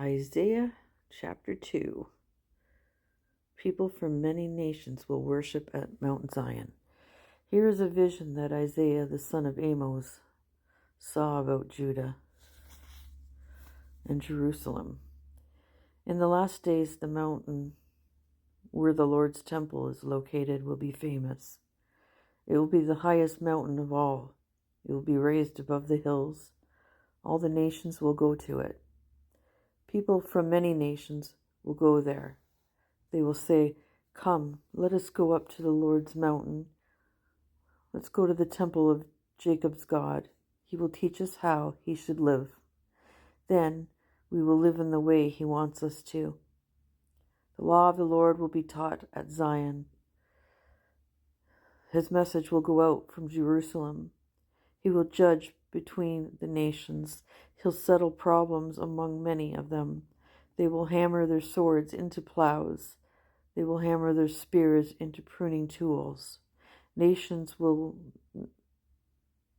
Isaiah chapter 2. People from many nations will worship at Mount Zion. Here is a vision that Isaiah the son of Amos saw about Judah and Jerusalem. In the last days, the mountain where the Lord's temple is located will be famous. It will be the highest mountain of all. It will be raised above the hills. All the nations will go to it. People from many nations will go there. They will say, "Come, let us go up to the Lord's mountain. Let's go to the temple of Jacob's God. He will teach us how he should live. Then we will live in the way he wants us to. The law of the Lord will be taught at Zion. His message will go out from Jerusalem. He will judge between the nations. He'll settle problems among many of them. They will hammer their swords into plows. They will hammer their spears into pruning tools. Nations will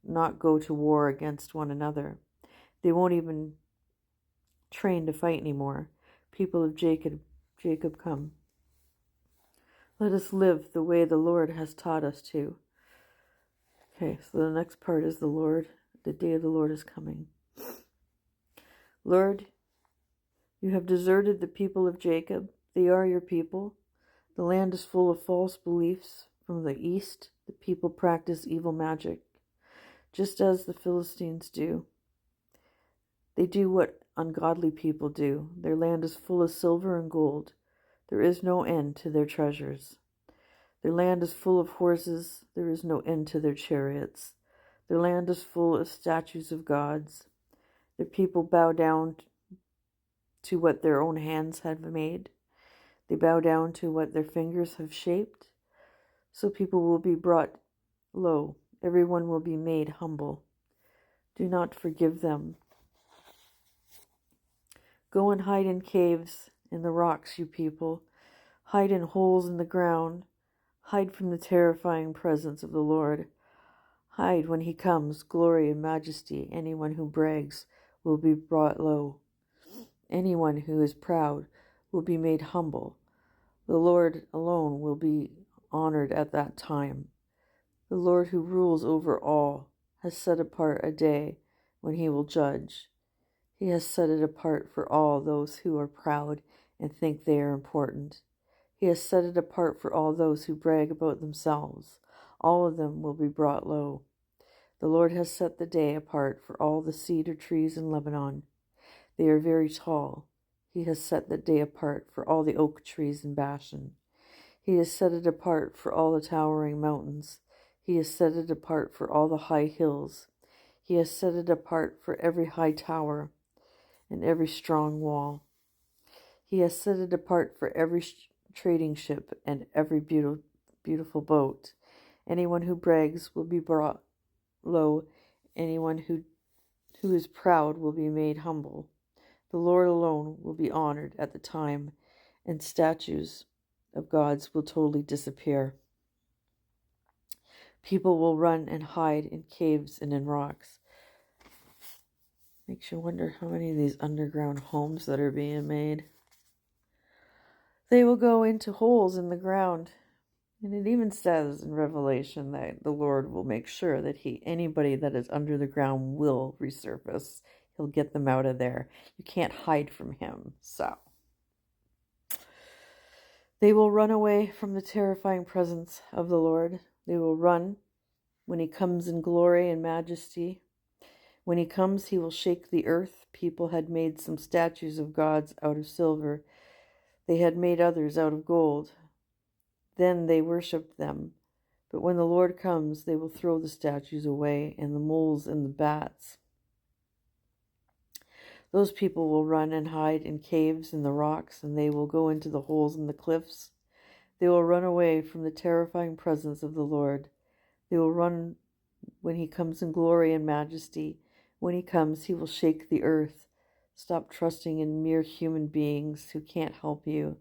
not go to war against one another. They won't even train to fight anymore. People of Jacob, come. Let us live the way the Lord has taught us to." Okay, so the next part is the day of the Lord is coming. Lord, you have deserted the people of Jacob. They are your people. The land is full of false beliefs. From the east, the people practice evil magic, just as the Philistines do. They do what ungodly people do. Their land is full of silver and gold. There is no end to their treasures. Their land is full of horses. There is no end to their chariots. Their land is full of statues of gods. Their people bow down to what their own hands have made. They bow down to what their fingers have shaped. So people will be brought low. Everyone will be made humble. Do not forgive them. Go and hide in caves in the rocks, you people. Hide in holes in the ground. Hide from the terrifying presence of the Lord. Hide when he comes, glory and majesty. Anyone who brags will be brought low. Anyone who is proud will be made humble. The Lord alone will be honored at that time. The Lord who rules over all has set apart a day when he will judge. He has set it apart for all those who are proud and think they are important. He has set it apart for all those who brag about themselves. All of them will be brought low. The Lord has set the day apart for all the cedar trees in Lebanon. They are very tall. He has set the day apart for all the oak trees in Bashan. He has set it apart for all the towering mountains. He has set it apart for all the high hills. He has set it apart for every high tower and every strong wall. He has set it apart for every trading ship and every beautiful boat. Anyone who brags will be brought low. Anyone who is proud will be made humble. The Lord alone will be honored at the time, and statues of gods will totally disappear. People will run and hide in caves and in rocks. Makes you wonder how many of these underground homes that are being made. They will go into holes in the ground. And it even says in Revelation that the Lord will make sure that anybody that is under the ground will resurface. He'll get them out of there. You can't hide from him. So they will run away from the terrifying presence of the Lord. They will run when he comes in glory and majesty. When he comes, he will shake the earth. People had made some statues of gods out of silver. They had made others out of gold. Then they worshipped them. But when the Lord comes, they will throw the statues away and the moles and the bats. Those people will run and hide in caves in the rocks, and they will go into the holes in the cliffs. They will run away from the terrifying presence of the Lord. They will run when he comes in glory and majesty. When he comes, he will shake the earth. Stop trusting in mere human beings who can't help you.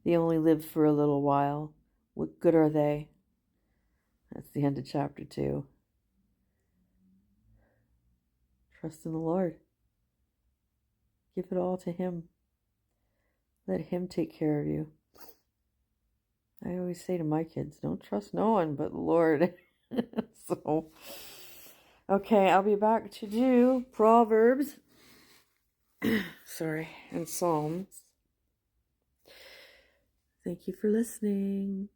They only live for a little while. What good are they? That's the end of chapter 2. Trust in the Lord. Give it all to him. Let him take care of you. I always say to my kids, don't trust no one but the Lord. So, okay, I'll be back to do Proverbs. Sorry, and Psalms. Thank you for listening.